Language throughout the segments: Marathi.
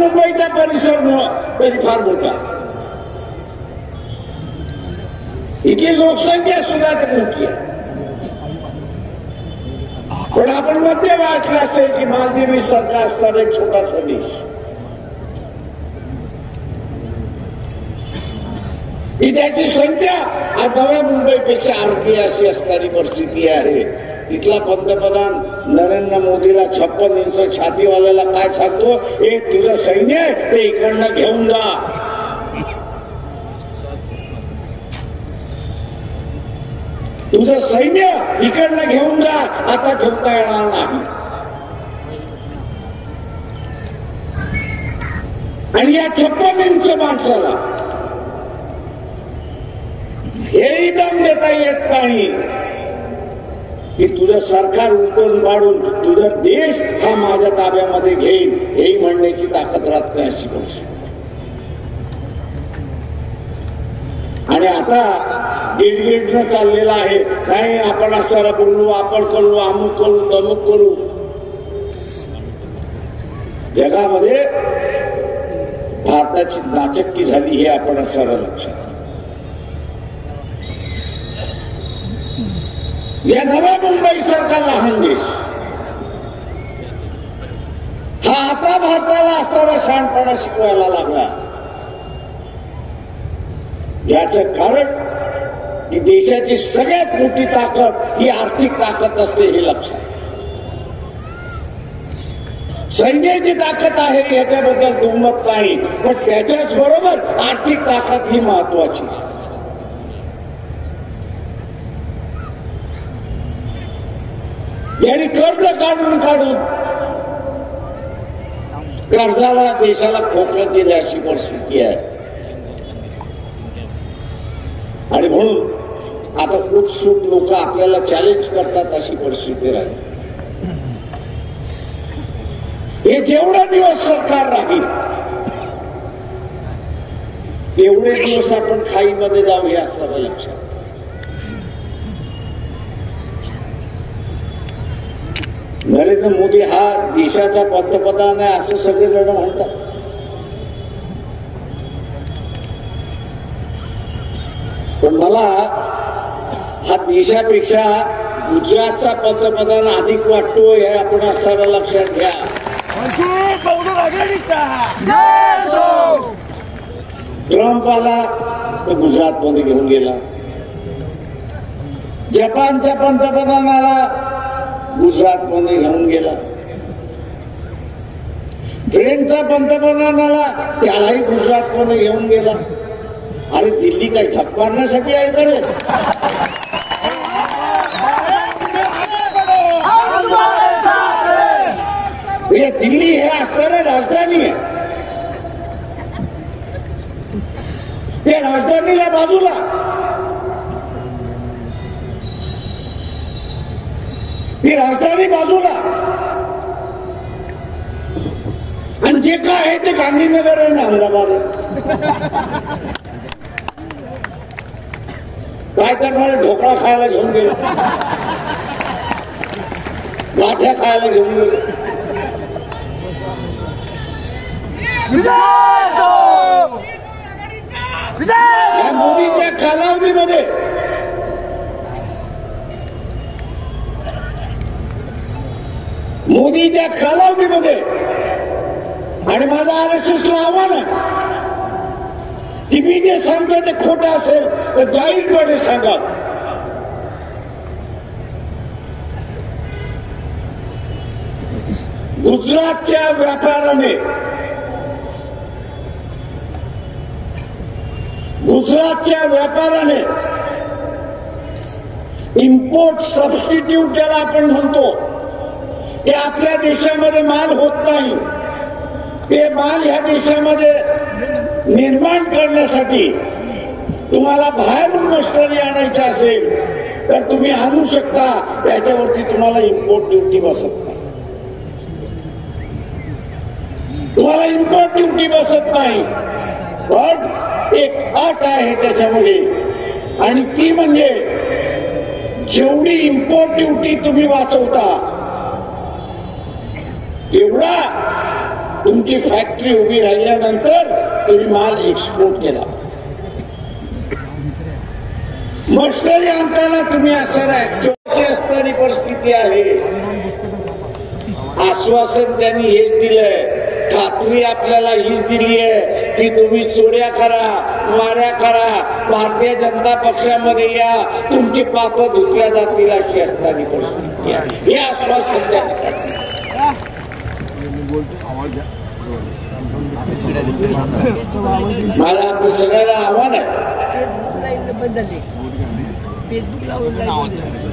मुंबईचा परिसर तरी फार मोठा, इथली लोकसंख्या सुद्धा तर मोठी आहे. पण आपण मध्ये वाचलं असेल की मालदिवी सारखा असणारा एक छोटासा देश, ही त्याची संख्या नव्या मुंबईपेक्षा अर्धी अशी असणारी परिस्थिती आहे. तिथला पंतप्रधान नरेंद्र मोदीला 56 इंच छातीवाल्याला काय सांगतो, हे तुझं सैन्य आहे ते इकडनं घेऊन जा. तुझं सैन्य इकडनं घेऊन जा, आता ठेवता येणार नाही. आणि या 56 इंच माणसाला हेही दम देता येत नाही की तुझं सरकार उलटून पाडून तुझा देश हा माझ्या ताब्यामध्ये घेईन, हेही म्हणण्याची ताकद राहत नाही अशी परिस्थिती. आणि आता गिडगिडनं चाललेला आहे, नाही आपण असं बोलू, आपण करू, अमुक करू, तमुक करू. जगामध्ये भारताची नाचक्की झाली हे आपण असं लक्षात. या नव्या मुंबई सारखा लहान देश हा आता भारताला असणारा शहाणपणा शिकवायला लागला. याचं कारण की देशाची सगळ्यात मोठी ताकद ही आर्थिक ताकद असते हे लक्षात. सैन्याची ताकद आहे याच्याबद्दल दुमत नाही, पण त्याच्याच बरोबर आर्थिक ताकद ही महत्वाची. यांनी कर्ज काढून कर्जाला देशाला खोकलं केलं अशी परिस्थिती आहे. आणि म्हणून आता उत्सुक लोक आपल्याला चॅलेंज करतात अशी परिस्थिती राहील. हे जेवढा दिवस सरकार राहील तेवढे दिवस आपण खाईमध्ये जाऊ हे असं लक्षात. नरेंद्र मोदी हा देशाचा पंतप्रधान आहे असं सगळेजण म्हणतात, पण मला हा देशापेक्षा गुजरातचा पंतप्रधान अधिक वाटतो हे आपण असं लक्षात घ्या. ट्रम्प आला तर गुजरात मध्ये घेऊन गेला, जपानचा पंतप्रधान आला गुजरात मध्ये घेऊन गेला, ब्रिटनचा पंतप्रधान आला त्यालाही गुजरात मध्ये घेऊन गेला. अरे दिल्ली काय झपकारण्यासाठी आहे कडे? दिल्ली हे असणारी राजधानी आहे, त्या राजधानीला बाजूला ती राजधानी बाजूला आणि जे काय आहे ते गांधीनगर आहे ना अहमदाबाद आहे. काय करणारे ढोकळा खायला घेऊन गेले, गाठ्या खायला घेऊन गेले. या मोदीच्या कालावधीमध्ये आणि माझं RSSला आव्हान आहे की मी जे सांगतो ते खोटं असेल तर जाहीरपणे सांगा. गुजरातच्या व्यापाराने इम्पोर्ट सबस्टिट्यूट ज्याला आपण म्हणतो ते आपल्या देशामध्ये माल होत नाही, ते माल ह्या देशामध्ये निर्माण करण्यासाठी तुम्हाला बाहेरून मशिनरी आणायची असेल तर तुम्ही आणू शकता, त्याच्यावरती तुम्हाला इम्पोर्ट ड्युटी बसत नाही. तुम्हाला इम्पोर्ट ड्युटी बसत नाही, पण एक अट आहे त्याच्यामध्ये आणि ती म्हणजे जेवढी इम्पोर्ट ड्युटी तुम्ही वाचवता तेवढा तुमची फॅक्टरी उभी राहिल्यानंतर तुम्ही माल एक्सपोर्ट केला. मशनरी आणताना तुम्ही असं नाही. अशी असणारी परिस्थिती आहे. आश्वासन त्यांनी हेच दिलंय, खात्री आपल्याला हीच दिली आहे की तुम्ही चोऱ्या करा, माऱ्या करा, भारतीय जनता पक्षामध्ये या, तुमची पाप धुतल्या जातील अशी असणारी परिस्थिती आहे. हे आश्वासन त्या ठिकाणी. मला आपलं सगळ्यांना आव्हान आहे,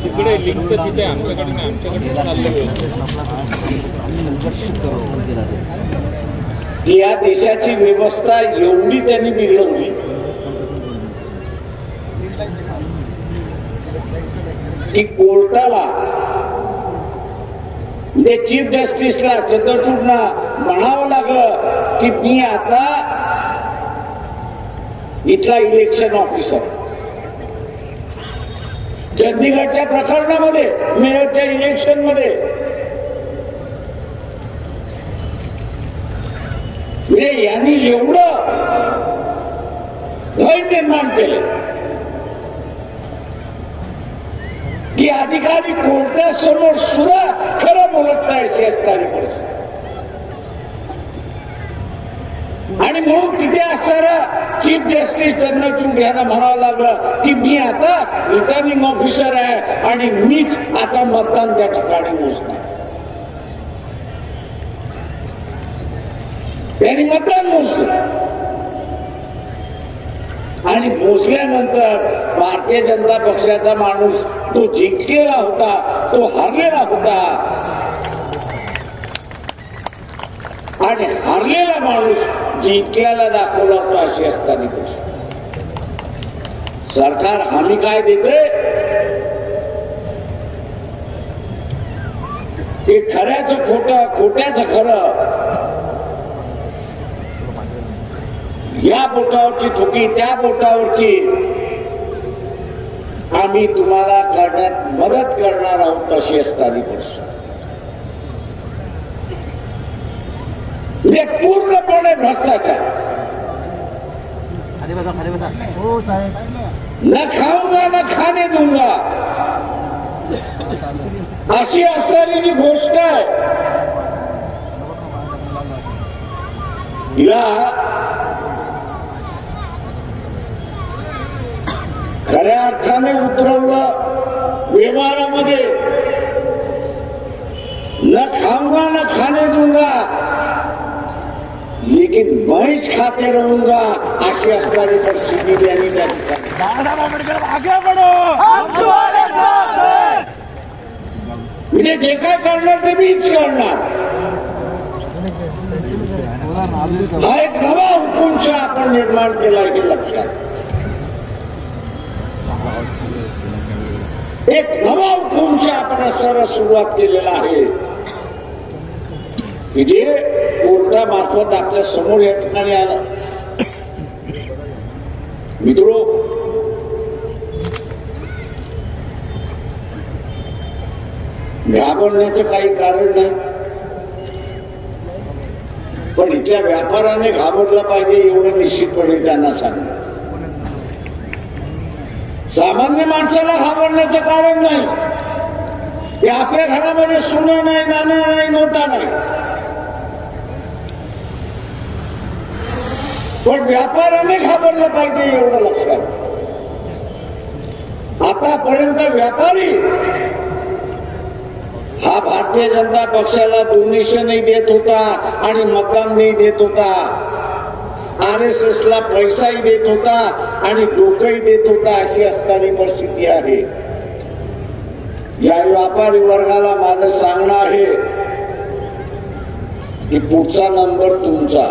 तिकडे लिंकचं तिथे आमच्याकडे नाही, आमच्याकडे चाललं की या देशाची व्यवस्था एवढी त्यांनी बिघडवली की कोर्टाला म्हणजे चीफ जस्टिसला चंद्रचूडना म्हणावं लागलं की मी आता इथला इलेक्शन ऑफिसर. चंदीगडच्या प्रकरणामध्ये, मेयरच्या इलेक्शन मध्ये म्हणजे यांनी एवढं भय निर्माण केलं की अधिकारी कोर्टासमोर सुद्धा खरं बोलत नाही अशी असणारी परिस्थिती. आणि म्हणून तिथे असणारा चीफ जस्टिस चंद्रचूड यांना म्हणावं लागलं की मी आता रिटर्निंग ऑफिसर आहे आणि मीच आता मतदान त्या ठिकाणी मोजणार. त्यांनी मतदान मोजलं आणि मोजल्यानंतर भारतीय जनता पक्षाचा माणूस तो जिंकलेला होता, तो हारलेला होता आणि हारलेला माणूस जिंकल्याला दाखवला होता अशी असताना सरकार हमी काय देते की खऱ्याचं खोटं, खोट्याचं खरं, या बोटावरची थुकी त्या बोटावरची आम्ही तुम्हाला करण्यात मदत करणार आहोत अशी असताना परिस्थिती. पूर्णपणे भ्रष्टाचार. न खाऊंगा न खाने दूंगा अशी असणारी जी गोष्ट आहे या खऱ्या अर्थाने उतरवलं व्यवहारामध्ये. न खाऊंगा न खाने दूंगा लेकिन मैं खाते रहूंगा अशी असणारी परिस्थिती त्यांनी त्या म्हणजे जे काय करणार ते मीच करणार. हा एक नवा हुकुमशहा आपण निर्माण केला हे लक्षात. एक नवा हुकुमशहा आपण असं सुरुवात केलेला आहे की जे कोर्टामार्फत आपल्या समोर या ठिकाणी आलं. मित्रो, घाबरण्याचं काही कारण नाही, पण इथल्या व्यापाऱ्याने घाबरलं पाहिजे एवढं निश्चितपणे त्यांना सांगणं. सामान्य माणसाला घाबरण्याचं कारण नाही की आपल्या घरामध्ये सोनं नाही, नाणं नाही, नोटा नाही, पण व्यापाऱ्याने घाबरलं पाहिजे एवढं लक्षात. आतापर्यंत व्यापारी हा भारतीय जनता पक्षाला डोनेशनही देत होता आणि मतदानही देत होता, RSS ला पैसाही देत होता आणि डोकंही देत होता अशी असणारी परिस्थिती आहे. या व्यापारी वर्गाला माझं सांगणं आहे की पुढचा नंबर तुमचा.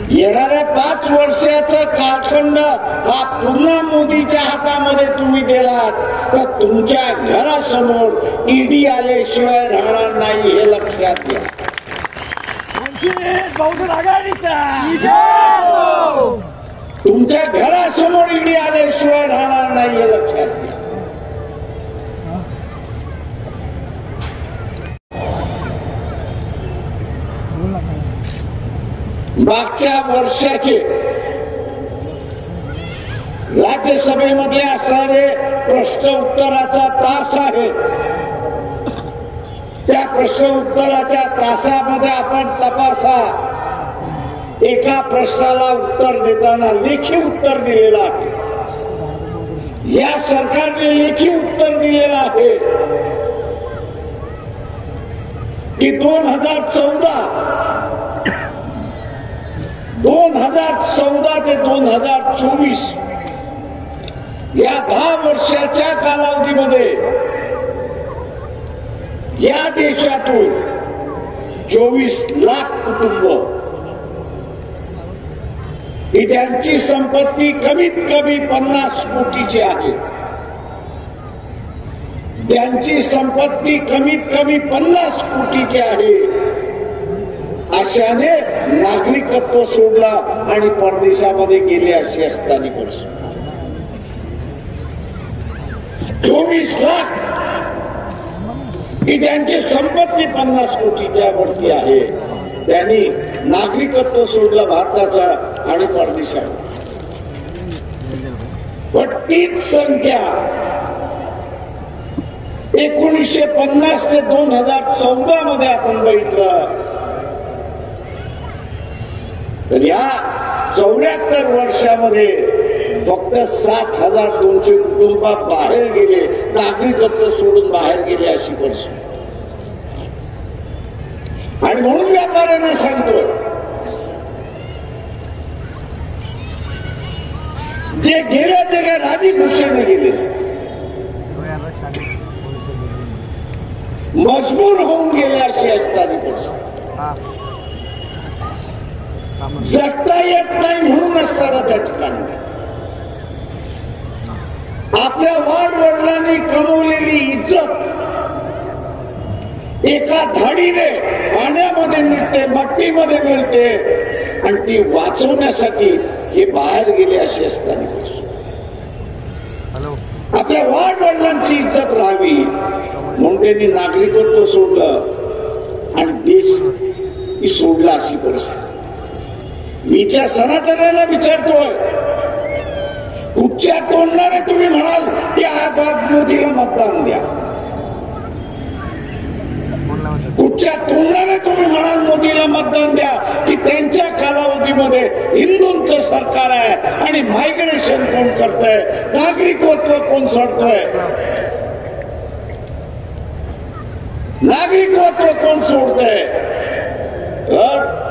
येणाऱ्या 5 वर्षाचा कालखंड हा पुन्हा मोदीच्या हातामध्ये तुम्ही दिलात तर तुमच्या घरासमोर ईडी आल्याशिवाय राहणार नाही हे लक्षात घ्या. तुमच्या घरासमोर ईडी आल्याशिवाय राहणार नाही हे लक्षात घ्या. मागच्या वर्षाचे राज्यसभेमध्ये असणारे प्रश्न उत्तराचा तास आहे. त्या प्रश्न उत्तराच्या तासामध्ये आपण तपासा. एका प्रश्नाला उत्तर देताना लेखी उत्तर दिलेलं आहे. या सरकारने लेखी उत्तर दिलेलं आहे की 2014 ते 2024 या 10 वर्षाच्या कालावधीमध्ये या देशातून 24 लाख कुटुंब ही ज्यांची संपत्ती कमीत कमी 50 कोटीची आहे, ज्यांची संपत्ती कमीत कमी 50 कोटीची आहे, अशाने नागरिकत्व सोडला आणि परदेशामध्ये गेले अशी असताना 24 लाख की ज्यांची संपत्ती 50 कोटीच्या वरती आहे, त्यांनी नागरिकत्व सोडलं भारताचा आणि परदेशात. पण तीच संख्या 1950 ते 2014 मध्ये आपण बघितलं तर या 74 वर्षामध्ये फक्त 7,200 कुटुंब बाहेर गेले, नागरिकत्व सोडून बाहेर गेले अशी परिस्थिती. आणि म्हणून व्यापाऱ्यांना सांगतोय, जे गेले ते काय राजी खुशीने गेले, मजबूर होऊन गेले अशी असताना परिस्थिती. जगता येत नाही म्हणून असताना त्या ठिकाणी आपल्या वाडवडिलांनी कमवलेली इज्जत एका धाडीने पाण्यामध्ये मिळते, मट्टीमध्ये मिळते आणि ती वाचवण्यासाठी हे बाहेर गेले अशी असताना आपल्या वाडवडिलांची इज्जत राहावी म्हणून त्यांनी नागरिकत्व सोडलं आणि देश सोडला अशी परिस्थिती. मी त्या सनातनाला विचारतोय, कुठच्या तोंडाने तुम्ही म्हणाल की आज मोदीला मतदान द्या? कुठच्या तोंडाने तुम्ही म्हणाल मोदीला मतदान द्या की त्यांच्या कालावधीमध्ये हिंदूंचं सरकार आहे आणि मायग्रेशन कोण करतंय, नागरिकत्व कोण सोडतोय, नागरिकत्व कोण सोडतंय? तर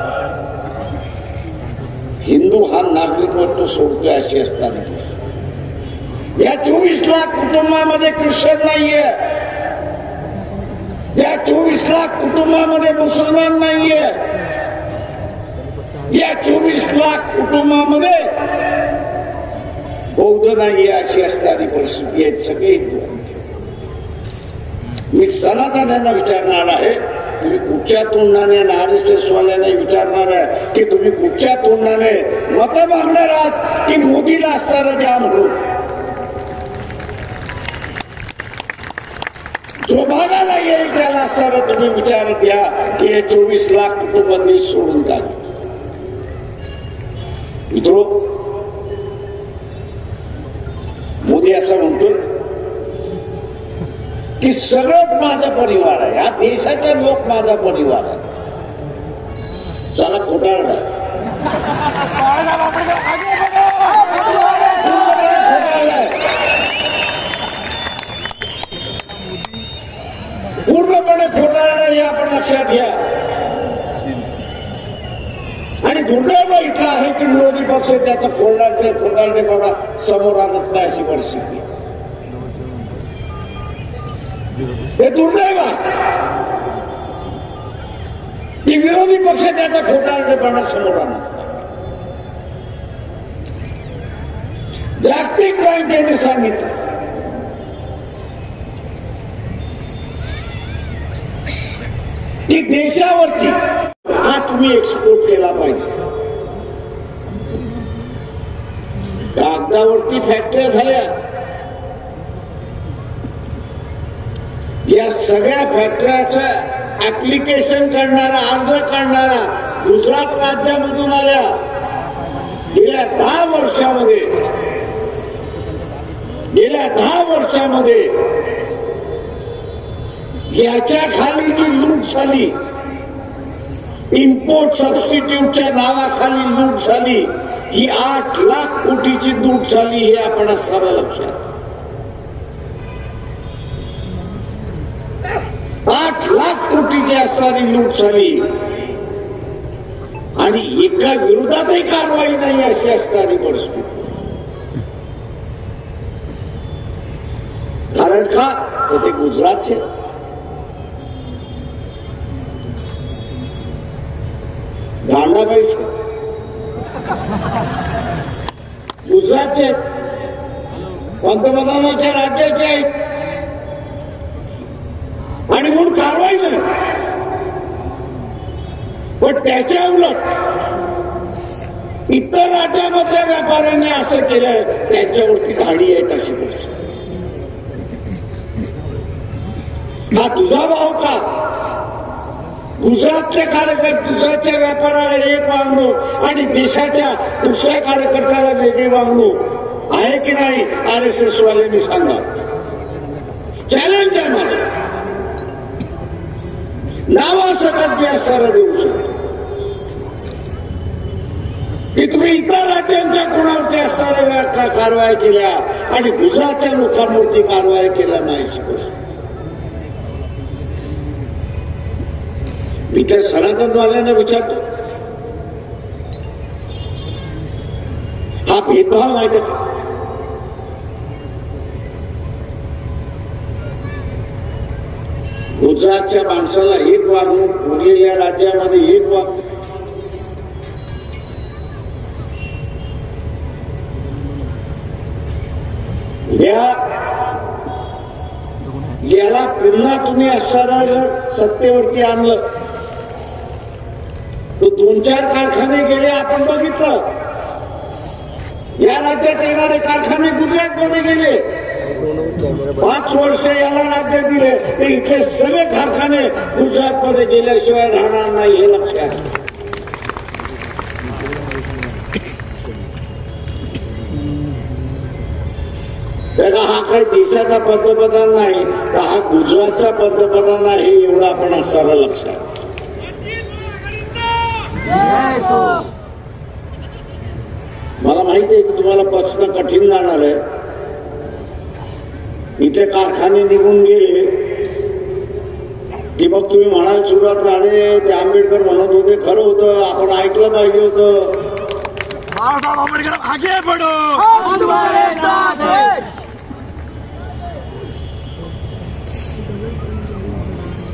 हिंदू हा नागरिकत्व सोडतोय अशी असताना या 24 लाख कुटुंबामध्ये ख्रिश्चन नाहीये, या 24 लाख कुटुंबामध्ये मुसलमान नाहीये, या 24 लाख कुटुंबामध्ये बौद्ध नाहीये अशी असणारी परिस्थिती आहे. सगळे हिंदू. मी सनातन्यांना विचारणार आहे, तुम्ही कुठच्या तोंडाने RSS वाल्यांना विचारणार आहे की तुम्ही कुठच्या तोंडाने मत मागणार आहात की मोदीला असताना द्या म्हणून? जो भागाला येईल त्याला असताना तुम्ही विचारत घ्या की हे 24 लाख कुटुंब देश सोडून टाकले. मित्रो, मोदी असं म्हणतो की सगळंच माझा परिवार आहे, या देशाचा लोक माझा परिवार आहे. चला खोटारडा. पूर्णपणे खोटारडा हे आपण लक्षात घ्या. आणि दुर्दैव इथं आहे की विरोधी पक्ष त्याचा खोटारडेपणा समोर आणत नाही अशी परिस्थिती. हे दुर्दैव आहे की विरोधी पक्ष त्याचा खोटारडेपणा समोर आणत. जागतिक बँकेने सांगितलं की देशावरती हा तुम्ही एक्सपोर्ट केला पाहिजे. कागदावरती फॅक्टऱ्या झाल्या, या सगळ्या फॅक्टऱ्याचं ऍप्लिकेशन करणारा, अर्ज करणारा गुजरात राज्यामधून आल्या. गेल्या 10 वर्षामध्ये याच्या खाली जी लूट झाली, इम्पोर्ट सबस्टिट्यूटच्या नावाखाली लूट झाली, ही 8 लाख कोटीची लूट झाली. हे आपण सारं लक्षात. 8 लाख कोटीची असणारी लूट झाली आणि एका विरोधातही कारवाई नाही अशी असणारी परिस्थिती. कारण का तर ते गुजरातचे गांडाबाईच गुजरातचे पंतप्रधानाच्या राज्याचे आहेत आणि म्हणून कारवाई नाही. पण त्याच्या उलट इतर राज्यामधल्या व्यापाऱ्यांनी असं केलंय, त्यांच्यावरती धाडी आहे तशी परिस्थिती. हा तुझा भाव का? गुजरातचे कार्यकर्ते गुजरातच्या व्यापाऱ्याला एक वागणूक आणि देशाच्या दुसऱ्या कार्यकर्त्याला वेगळी वागणूक आहे की नाही? RSS वाल्यांनी सांगा. चॅलेंज आहे माझं. नावासकट मी असणारा देऊ शकतो की तुम्ही इतर राज्यांच्या गुणावरती असणाऱ्या कारवाया केल्या आणि गुजरातच्या लोकांवरती कारवाया केल्या नाही. मी त्या सनातनवाल्यांना विचारतो, हा भेदभाव माहिती का? गुजरातच्या माणसाला एक वागणूक, उरलेल्या राज्यामध्ये एक वागणूक. याला पुन्हा तुम्ही असणारा जर सत्तेवरती आणलं तर 2-4 कारखाने गेले. आपण बघितलं या राज्यात येणारे कारखाने गुजरातमध्ये गेले. 5 वर्ष याला राज्य दिले ते इथले सगळे कारखाने गुजरातमध्ये गेल्याशिवाय राहणार नाही. हे लक्षात. त्याला हा काही देशाचा पंतप्रधान नाही, तर हा गुजरातचा पंतप्रधान आहे. एवढं आपण असणारं लक्षात. मला माहिती आहे की तुम्हाला पचणं कठीण जाणार आहे. इथे कारखाने निघून गेले की मग तुम्ही म्हणायला सुरुवात झाले, ते आंबेडकर म्हणत होते खरं होतं, आपण ऐकलं पाहिजे होतं. बाबासाहेब आंबेडकर आगे बढ़ो.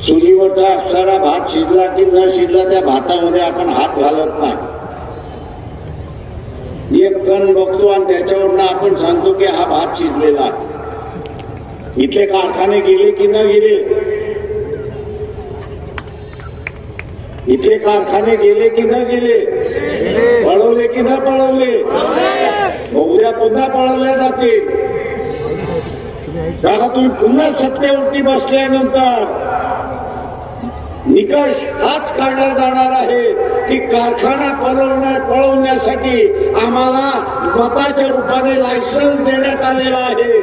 चुलीवरचा असणारा भात शिजला की न शिजला त्या भातामध्ये आपण हात घालत नाही. एक कण बघतो आणि त्याच्यावरनं आपण सांगतो की हा भात शिजलेला आहे. इथले कारखाने गेले की न गेले? इथले कारखाने गेले की न गेले? पळवले की न पळवले? उद्या पुन्हा पळवल्या जातील. का तुम्ही पुन्हा सत्तेवरती बसल्यानंतर निकष हाच काढला जाणार आहे की कारखाना पळवण्यासाठी आम्हाला मताच्या रूपाने लायसन्स देण्यात आलेला आहे.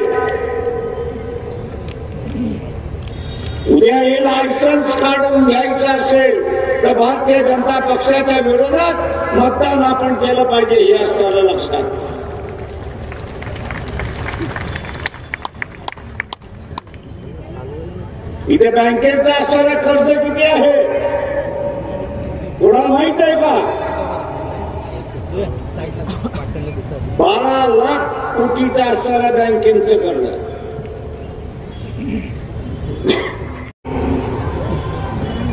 उद्या हे लायसन्स काढून घ्यायचं असेल तर भारतीय जनता पक्षाच्या विरोधात मतदान आपण केलं पाहिजे. हे असणारं लक्षात. इथे बँकेचं असणारं कर्ज किती आहे कोणाला माहित आहे का? 12 लाख कोटीचं असणाऱ्या बँकेचं कर्ज.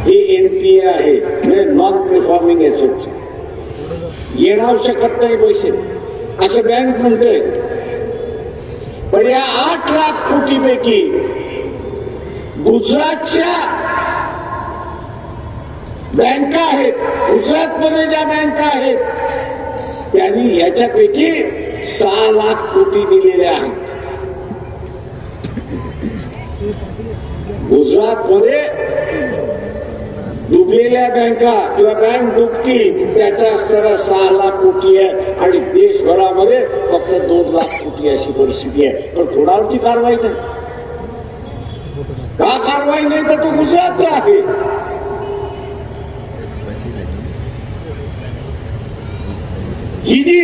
हे NPA आहे, म्हणजे नॉन परफॉर्मिंग एसेट्स. येणार शकत नाही पैसे असं बँक म्हणतोय. पण या 8 लाख कोटीपैकी गुजरातच्या बँका आहेत, गुजरातमध्ये ज्या बँका आहेत त्यांनी याच्यापैकी 6 लाख कोटी दिलेले आहेत. गुजरातमध्ये डुबलेल्या बँका किंवा बँक डुबतील त्याचा असणारा 6 लाख कोटी आहे आणि देशभरामध्ये फक्त 2 लाख कोटी अशी परिस्थिती आहे. पण कोणावरती कारवाई नाही का? कारवाई नाही तर तो गुजरातचा आहे. ही जी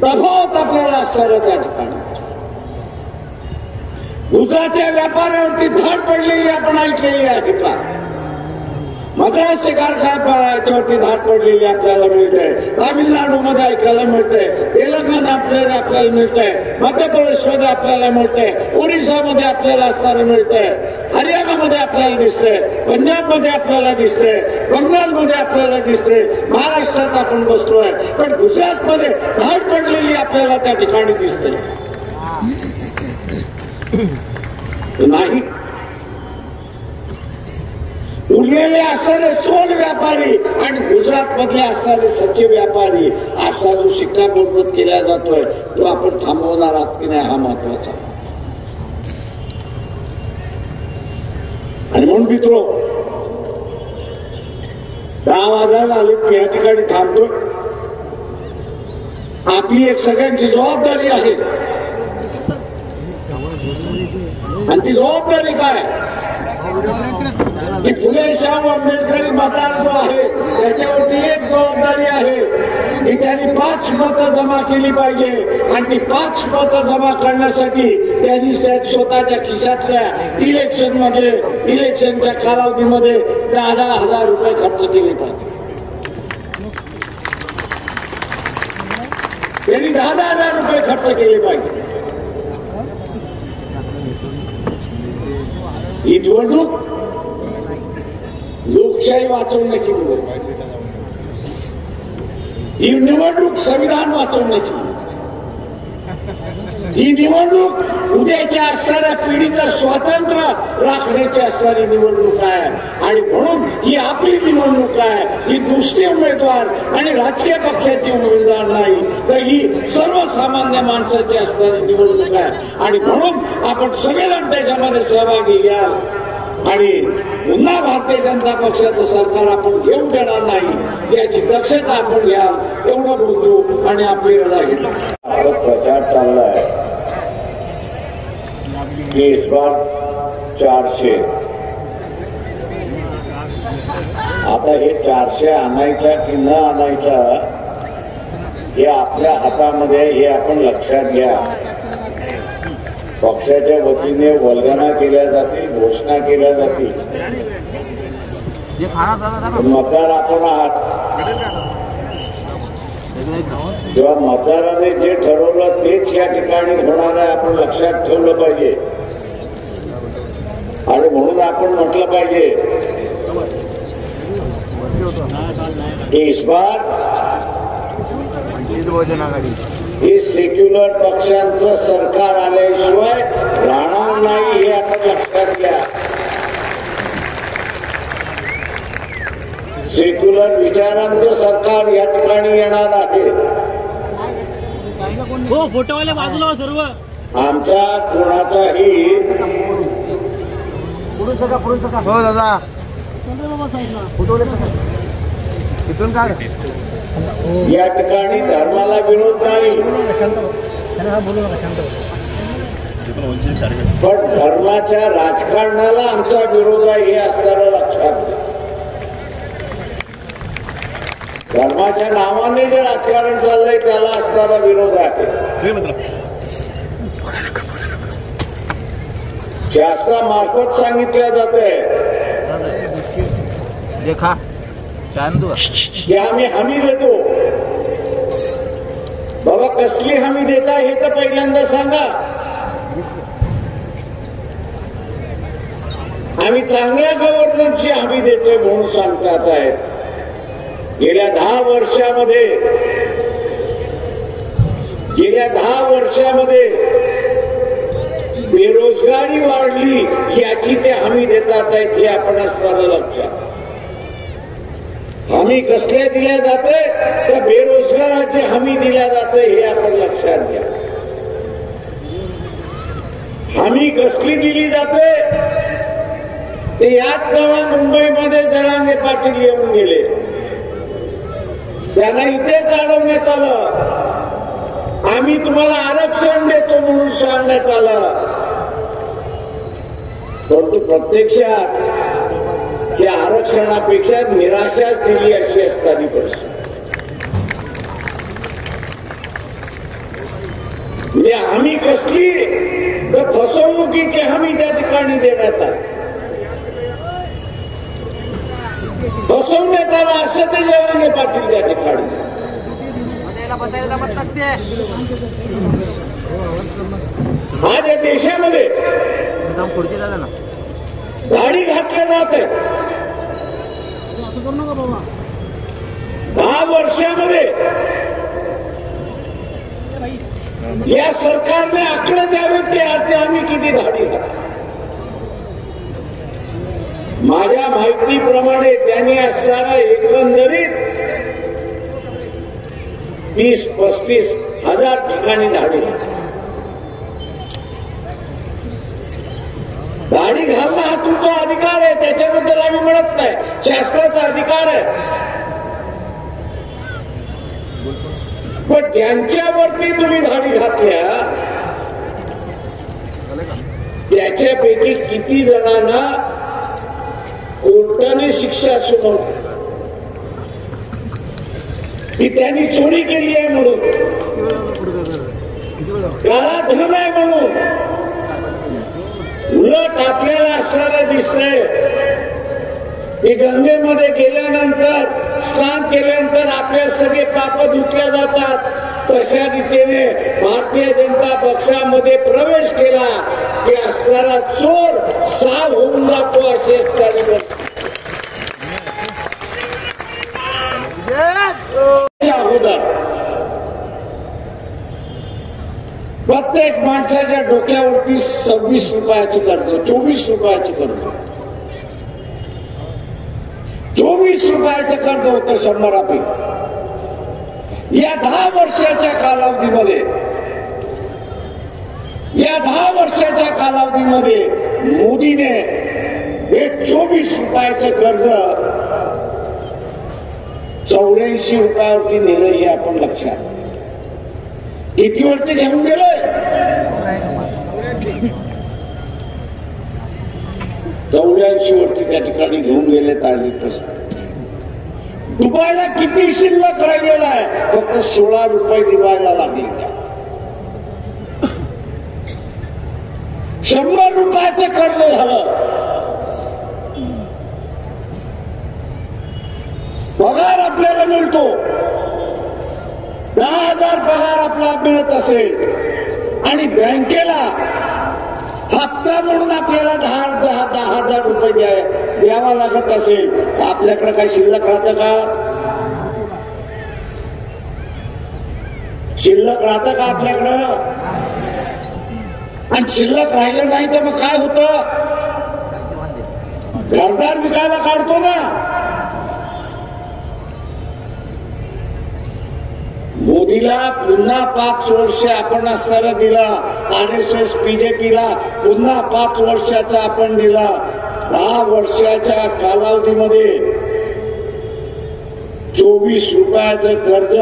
तफावत आपल्याला असणारं त्या ठिकाणी गुजरातच्या व्यापाऱ्यावरती धाड पडलेली आपण ऐकलेली आहे का? मद्रासच्या कारखान्यावरती धाड पडलेली आपल्याला मिळते. तामिळनाडूमध्ये ऐकायला मिळते, तेलंगणामध्ये आपल्याला मिळते, मध्य प्रदेशमध्ये आपल्याला मिळते, ओरिसामध्ये आपल्याला असणारं मिळते, हरियाणामध्ये आपल्याला दिसते, पंजाबमध्ये आपल्याला दिसते, बंगालमध्ये आपल्याला दिसते, महाराष्ट्रात आपण बसलोय पण गुजरातमध्ये धाड पडलेली आपल्याला त्या ठिकाणी दिसते नाही. उरलेले असणारे चोल व्यापारी आणि गुजरात मधले असणारे सच्चे व्यापारी असा जो शिक्कामोर्तब केला जातोय तो आपण थांबवणार आहात की नाही हा महत्वाचा. आणि म्हणून मित्रो 10 वाजायला आले मी या ठिकाणी थांबतो. आपली एक सगळ्यांची जबाबदारी आहे आणि ती जबाबदारी काय की फुले शाहू आंबेडकरी मतदार जो आहे त्याच्यावरती एक जबाबदारी आहे की त्यांनी 5 मतं जमा केली पाहिजे आणि ती 5 मतं जमा करण्यासाठी त्यांनी स्वतःच्या खिशातल्या इलेक्शनच्या कालावधीमध्ये 10,000 रुपये खर्च केले पाहिजे. त्यांनी 10,000 रुपये खर्च केले पाहिजे. ही निवडणूक लोकशाही वाचवण्याची निवडणूक, ही निवडणूक संविधान वाचवण्याची, ही निवडणूक उद्याच्या असणाऱ्या पिढीचं स्वातंत्र्य राखण्याची असणारी निवडणूक आहे. आणि म्हणून ही आपली निवडणूक आहे. ही दुसरे उमेदवार आणि राजकीय पक्षाची उमेदवार नाही तर ही सर्वसामान्य माणसाची असणारी निवडणूक आहे. आणि म्हणून आपण सगळेजण त्याच्यामध्ये सहभागी घ्याल आणि पुन्हा भारतीय जनता पक्षाचं सरकार आपण घेऊ देणार नाही याची दक्षता आपण घ्याल एवढं बोलतो आणि आपली रजा घेतो. प्रचार चाललाय की इस बार 400. आता हे 400 आणायच्या की न आणायच्या हे आपल्या हातामध्ये, हे आपण लक्षात घ्या. पक्षाच्या वतीने वल्गना केल्या जातील, घोषणा केल्या जातील, मतदार आपण आहात. जेव्हा मतदाराने जे ठरवलं तेच या ठिकाणी होणार आहे आपण लक्षात ठेवलं पाहिजे. आणि म्हणून आपण म्हटलं पाहिजे की इस बार हे सेक्युलर पक्षांचं सरकार आल्याशिवाय राहणार नाही हे आपण लक्षात घ्या. सेक्युलर विचारांचं सरकार या ठिकाणी येणार आहे. फोटोवाले बाजूला सर्व आमचा कोणाचाही हो दादा तिथून काढ. या ठिकाणी धर्माला विरोध नाही पण धर्माच्या राजकारणाला आमचा विरोध आहे हे असताना लक्षात घ्या. धर्माच्या नावाने जे राजकारण चाललंय त्याला असणारा विरोध आहे. शासनामार्फत सांगितलं जाते की आम्ही हमी देतो. बाबा कसली हमी देता हे तर पहिल्यांदा सांगा. आम्ही चांगल्या गव्हर्नन्सची हमी देतोय म्हणून सांगतात आहेत. गेल्या 10 वर्षामध्ये बेरोजगारी वाढली याची ते हमी देतात आहेत हे आपण असणारं लक्षात. हमी कसल्या दिल्या जाते तर बेरोजगाराची हमी दिल्या जाते हे आपण लक्षात घ्या. हमी कसली दिली जाते ते याच तेव्हा मुंबईमध्ये जरांगे पाटील येऊन गेले, त्यांना इथेच अडवण्यात आलं, आम्ही तुम्हाला आरक्षण देतो म्हणून सांगण्यात आलं. परंतु प्रत्यक्षात त्या आरक्षणापेक्षा निराशाच दिली अशी असणारी परिस्थिती. म्हणजे हमी कसली तर फसवणुकीची हमी त्या ठिकाणी देण्यात आली, फसवण्यात आलं असं ते जरांगे पाटील त्या ठिकाणी. आज या देशामध्ये गाडी घातल्या जात आहे. 10 वर्षामध्ये या सरकारने आकडे द्यावे ते आम्ही किती धाडी घातली. माझ्या माहितीप्रमाणे त्यांनी असणारा एकंदरीत 30-35 हजार ठिकाणी धाडी घातली. दाढी घालणं हा तुमचा अधिकार आहे, त्याच्याबद्दल आम्ही म्हणत नाही, शासनाचा अधिकार आहे. पण ज्यांच्यावरती तुम्ही दाढी घातल्या त्याच्यापैकी किती जणांना कोर्टाने शिक्षा सुनावली की त्यांनी चोरी केली आहे म्हणून, काळा धन आहे म्हणून. उलट आपल्याला असणारं दिसतंय की गंगेमध्ये गेल्यानंतर, स्नान केल्यानंतर आपल्या सगळे पाप धुतल्या जातात. तशा रीतीने भारतीय जनता पक्षामध्ये प्रवेश केला की असणारा चोर साफ होऊन जातो अशी असणारी प्रत्येक माणसाच्या डोक्यावरती 26 रुपयाची कर्ज, 24 रुपयाची कर्ज, 24 रुपयाचं कर्ज होतं 100पैकी. या 10 वर्षाच्या कालावधीमध्ये, या 10 वर्षाच्या कालावधीमध्ये मोदीने हे 24 रुपयाचं कर्ज 84 रुपयावरती नेलं, हे आपण लक्षात. कितीवरती घेऊन गेलोय? 84 वरती त्या ठिकाणी घेऊन गेले. दुबईला किती शिल्लक राहिलेला आहे? फक्त 16 रुपये दिवायला लागले. 100 रुपयाचं कर्ज झालं. पगार आपल्याला मिळतो, 10,000 पगार आपला मिळत असेल आणि बँकेला हप्ता म्हणून आपल्याला 10,000 रुपये द्यावा लागत असेल तर आपल्याकडे काय शिल्लक राहतं का? शिल्लक राहतं का आपल्याकडं? आणि शिल्लक राहिलं नाही तर मग काय होतं? घरदार विकायला काढतो ना. मोदीला पुन्हा 5 वर्ष आपण असताना दिला, RSS BJPला पुन्हा 5 वर्षाचा आपण दिला. 10 वर्षाच्या कालावधीमध्ये 24 रुपयाचं कर्ज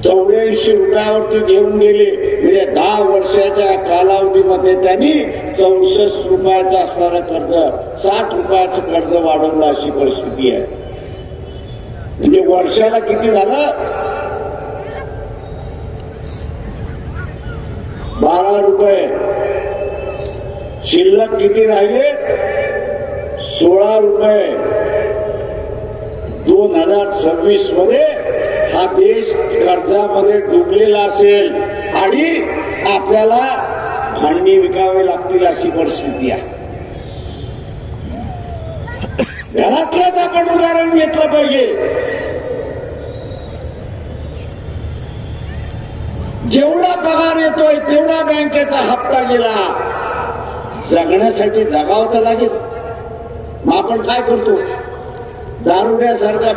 84 रुपयावरती घेऊन गेले. म्हणजे 10 वर्षाच्या कालावधीमध्ये त्यांनी 64 रुपयाचं असणारं कर्ज 60 रुपयाचं कर्ज वाढवलं अशी परिस्थिती आहे. म्हणजे वर्षाला किती झालं? 12 रुपये. शिल्लक किती राहिले? 16 रुपये. 2026 मध्ये हा देश कर्जामध्ये डुबलेला असेल आणि आपल्याला भांडी विकावे लागतील अशी परिस्थिती आहे. घरातलंच आपण उदाहरण घेतलं पाहिजे. जेवढा पगार येतोय तेवढा बँकेचा हप्ता गेला. जगण्यासाठी जगावं तर लागेल. मग आपण काय करतो? दारुड्यासारखा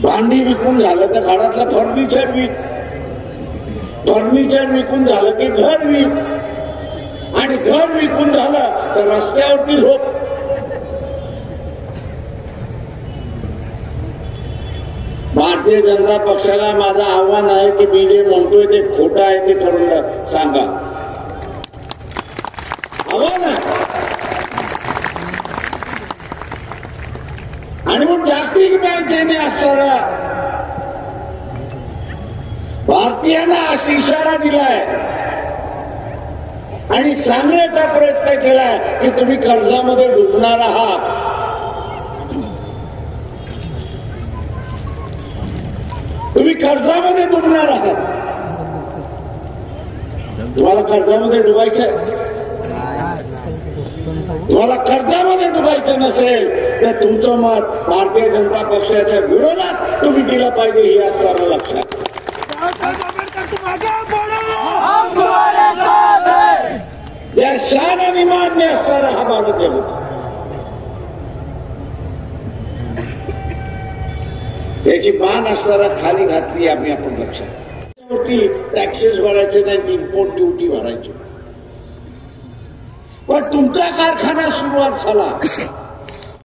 भांडी विकून झालं तर घरातलं फर्निचर विक. फर्निचर विकून झालं की घर विक, आणि घर विकून झालं तर रस्त्यावरती झोप. भारतीय जनता पक्षाला माझं आव्हान आहे की मी जे म्हणतोय ते खोटं आहे ते करून सांगा. आव्हान आहे. आणि मग जागतिक बँकेने असणारा भारतीयांना असा इशारा दिलाय आणि सांगण्याचा प्रयत्न केलाय की तुम्ही कर्जामध्ये डुबणार आहात. तुम्ही कर्जामध्ये डुबणार आहात. तुम्हाला कर्जामध्ये डुबायचं, तुम्हाला कर्जामध्ये डुबायचं नसेल तर तुमचं मत भारतीय जनता पक्षाच्या विरोधात तुम्ही दिलं पाहिजे हे असणारं लक्षात. ज्या शान आणि मान्य असणारा हा भारत देश होता, त्याची मान असताना खाली घातली आम्ही आपण लक्षात. टॅक्सेस भरायचे नाही, इम्पोर्ट ड्युटी भरायची. पण तुमचा कारखाना सुरुवात झाला